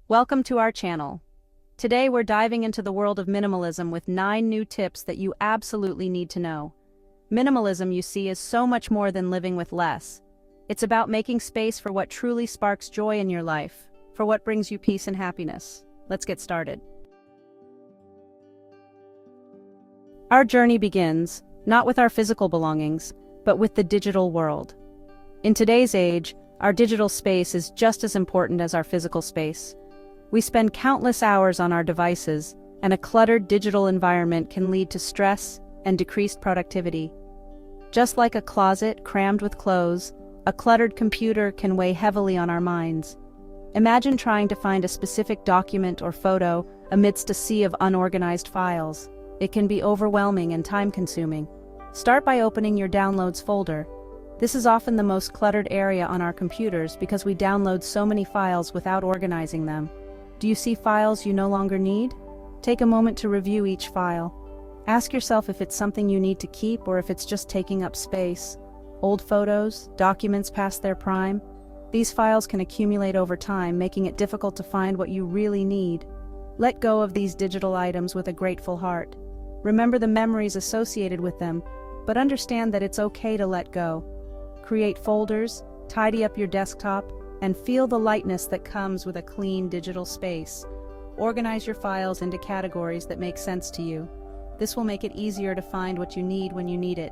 Welcome to our channel. Today we're diving into the world of minimalism with 9 new tips that you absolutely need to know. Minimalism, you see, is so much more than living with less. It's about making space for what truly sparks joy in your life, for what brings you peace and happiness. Let's get started. Our journey begins, not with our physical belongings, but with the digital world. In today's age, our digital space is just as important as our physical space. We spend countless hours on our devices, and a cluttered digital environment can lead to stress and decreased productivity. Just like a closet crammed with clothes, a cluttered computer can weigh heavily on our minds. Imagine trying to find a specific document or photo amidst a sea of unorganized files. It can be overwhelming and time-consuming. Start by opening your Downloads folder. This is often the most cluttered area on our computers because we download so many files without organizing them. Do you see files you no longer need? Take a moment to review each file. Ask yourself if it's something you need to keep or if it's just taking up space. Old photos, documents past their prime. These files can accumulate over time, making it difficult to find what you really need. Let go of these digital items with a grateful heart. Remember the memories associated with them, but understand that it's okay to let go. Create folders, tidy up your desktop, and feel the lightness that comes with a clean digital space. Organize your files into categories that make sense to you. This will make it easier to find what you need when you need it.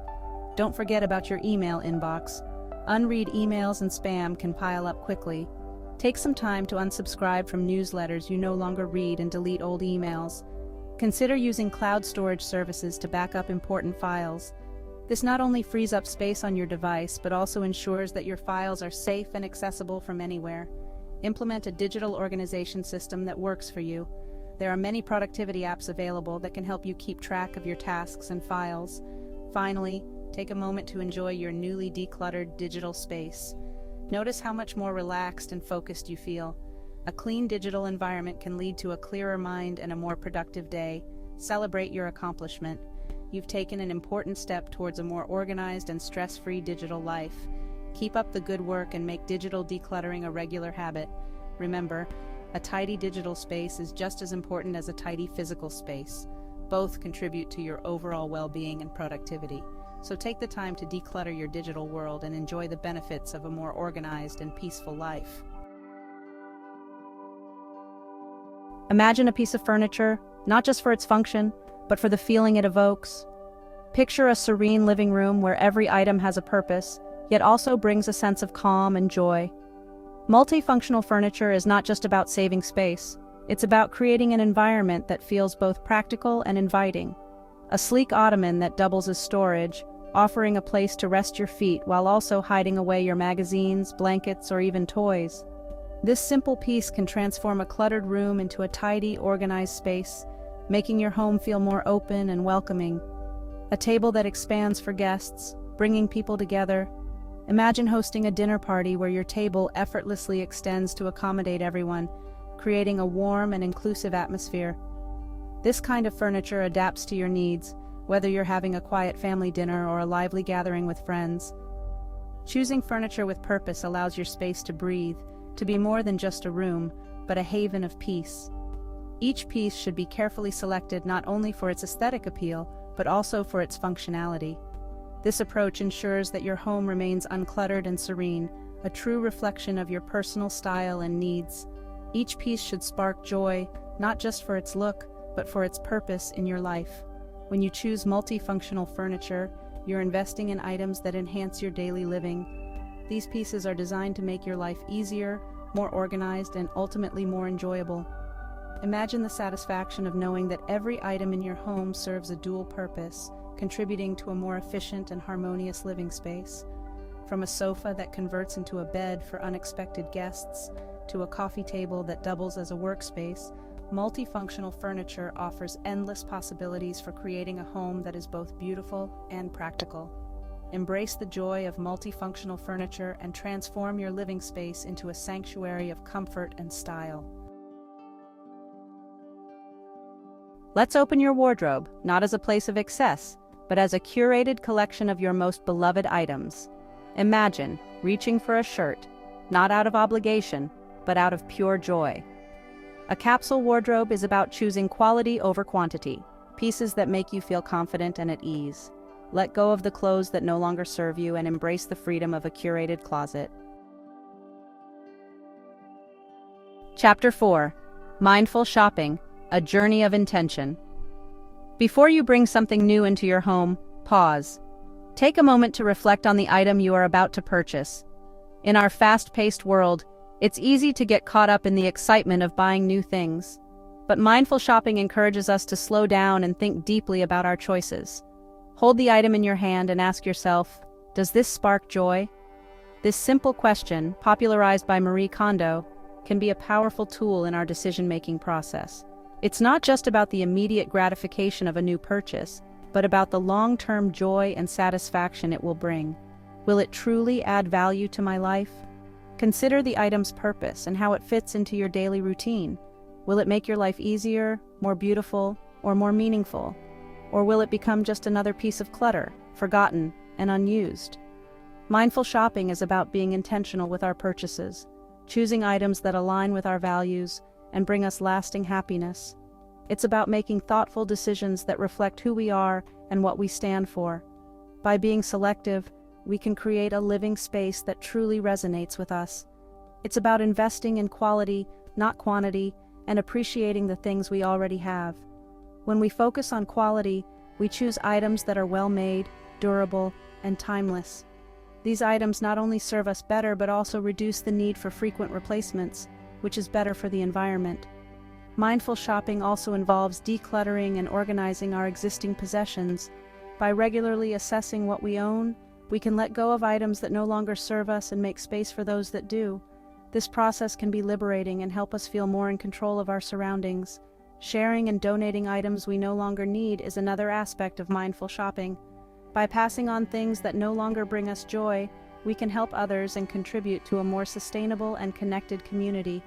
Don't forget about your email inbox. Unread emails and spam can pile up quickly. Take some time to unsubscribe from newsletters you no longer read and delete old emails. Consider using cloud storage services to back up important files. This not only frees up space on your device, but also ensures that your files are safe and accessible from anywhere. Implement a digital organization system that works for you. There are many productivity apps available that can help you keep track of your tasks and files. Finally, take a moment to enjoy your newly decluttered digital space. Notice how much more relaxed and focused you feel. A clean digital environment can lead to a clearer mind and a more productive day. Celebrate your accomplishment. You've taken an important step towards a more organized and stress-free digital life. Keep up the good work and make digital decluttering a regular habit. Remember, a tidy digital space is just as important as a tidy physical space. Both contribute to your overall well-being and productivity. So take the time to declutter your digital world and enjoy the benefits of a more organized and peaceful life. Imagine a piece of furniture, not just for its function, but for the feeling it evokes. Picture a serene living room where every item has a purpose, yet also brings a sense of calm and joy. Multifunctional furniture is not just about saving space. It's about creating an environment that feels both practical and inviting. A sleek ottoman that doubles as storage, offering a place to rest your feet while also hiding away your magazines, blankets, or even toys. This simple piece can transform a cluttered room into a tidy, organized space, making your home feel more open and welcoming. A table that expands for guests, bringing people together. Imagine hosting a dinner party where your table effortlessly extends to accommodate everyone, creating a warm and inclusive atmosphere. This kind of furniture adapts to your needs, whether you're having a quiet family dinner or a lively gathering with friends. Choosing furniture with purpose allows your space to breathe, to be more than just a room, but a haven of peace. Each piece should be carefully selected not only for its aesthetic appeal, but also for its functionality. This approach ensures that your home remains uncluttered and serene, a true reflection of your personal style and needs. Each piece should spark joy, not just for its look, but for its purpose in your life. When you choose multifunctional furniture, you're investing in items that enhance your daily living. These pieces are designed to make your life easier, more organized, and ultimately more enjoyable. Imagine the satisfaction of knowing that every item in your home serves a dual purpose, contributing to a more efficient and harmonious living space. From a sofa that converts into a bed for unexpected guests, to a coffee table that doubles as a workspace, multifunctional furniture offers endless possibilities for creating a home that is both beautiful and practical. Embrace the joy of multifunctional furniture and transform your living space into a sanctuary of comfort and style. Let's open your wardrobe, not as a place of excess, but as a curated collection of your most beloved items. Imagine reaching for a shirt, not out of obligation, but out of pure joy. A capsule wardrobe is about choosing quality over quantity, pieces that make you feel confident and at ease. Let go of the clothes that no longer serve you and embrace the freedom of a curated closet. Chapter 4. Mindful Shopping, a Journey of Intention. Before you bring something new into your home, pause. Take a moment to reflect on the item you are about to purchase. In our fast-paced world, it's easy to get caught up in the excitement of buying new things. But mindful shopping encourages us to slow down and think deeply about our choices. Hold the item in your hand and ask yourself, does this spark joy? This simple question, popularized by Marie Kondo, can be a powerful tool in our decision-making process. It's not just about the immediate gratification of a new purchase, but about the long-term joy and satisfaction it will bring. Will it truly add value to my life? Consider the item's purpose and how it fits into your daily routine. Will it make your life easier, more beautiful, or more meaningful? Or will it become just another piece of clutter, forgotten and unused? Mindful shopping is about being intentional with our purchases, choosing items that align with our values and bring us lasting happiness. It's about making thoughtful decisions that reflect who we are and what we stand for. By being selective, we can create a living space that truly resonates with us. It's about investing in quality, not quantity, and appreciating the things we already have. When we focus on quality, we choose items that are well-made, durable, and timeless. These items not only serve us better but also reduce the need for frequent replacements, which is better for the environment. Mindful shopping also involves decluttering and organizing our existing possessions. By regularly assessing what we own, we can let go of items that no longer serve us and make space for those that do. This process can be liberating and help us feel more in control of our surroundings. Sharing and donating items we no longer need is another aspect of mindful shopping. By passing on things that no longer bring us joy, we can help others and contribute to a more sustainable and connected community.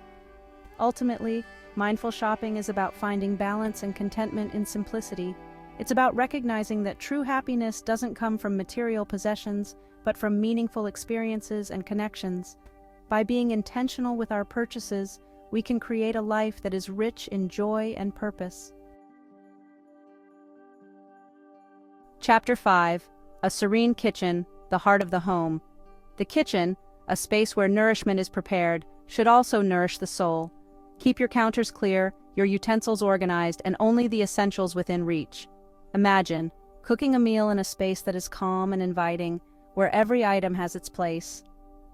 Ultimately, mindful shopping is about finding balance and contentment in simplicity. It's about recognizing that true happiness doesn't come from material possessions, but from meaningful experiences and connections. By being intentional with our purchases, we can create a life that is rich in joy and purpose. Chapter 5. A Serene Kitchen, the Heart of the Home. The kitchen, a space where nourishment is prepared, should also nourish the soul. Keep your counters clear, your utensils organized, and only the essentials within reach. Imagine cooking a meal in a space that is calm and inviting, where every item has its place.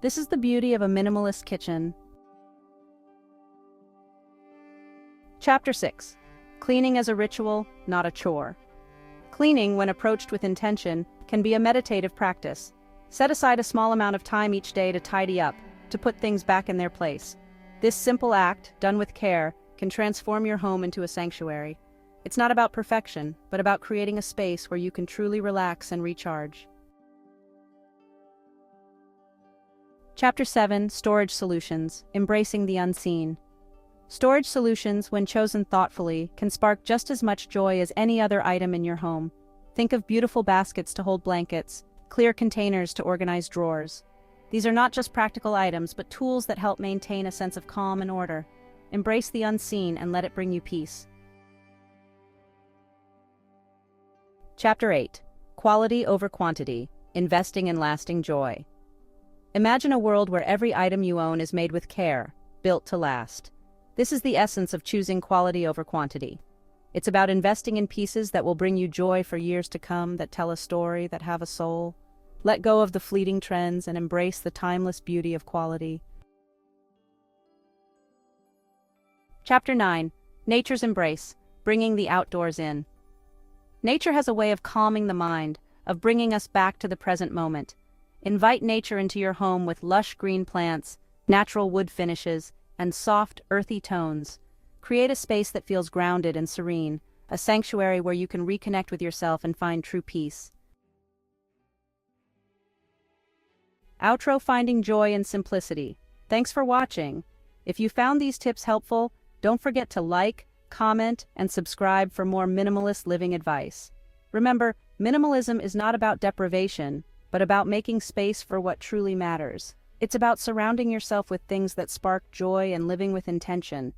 This is the beauty of a minimalist kitchen. Chapter 6. Cleaning as a ritual, not a chore. Cleaning, when approached with intention, can be a meditative practice. Set aside a small amount of time each day to tidy up, to put things back in their place. This simple act, done with care, can transform your home into a sanctuary. It's not about perfection, but about creating a space where you can truly relax and recharge. Chapter 7. Storage Solutions, Embracing the Unseen. Storage solutions, when chosen thoughtfully, can spark just as much joy as any other item in your home. Think of beautiful baskets to hold blankets, clear containers to organize drawers. These are not just practical items, but tools that help maintain a sense of calm and order. Embrace the unseen and let it bring you peace. Chapter 8. Quality over quantity, investing in lasting joy. Imagine a world where every item you own is made with care, built to last. This is the essence of choosing quality over quantity. It's about investing in pieces that will bring you joy for years to come, that tell a story, that have a soul. Let go of the fleeting trends and embrace the timeless beauty of quality. Chapter 9. Nature's Embrace, Bringing the Outdoors In. Nature has a way of calming the mind, of bringing us back to the present moment. Invite nature into your home with lush green plants, natural wood finishes, and soft, earthy tones. Create a space that feels grounded and serene, a sanctuary where you can reconnect with yourself and find true peace. Outro: Finding joy in simplicity. Thanks for watching. If you found these tips helpful, don't forget to like, comment, and subscribe for more minimalist living advice. Remember, minimalism is not about deprivation, but about making space for what truly matters. It's about surrounding yourself with things that spark joy and living with intention.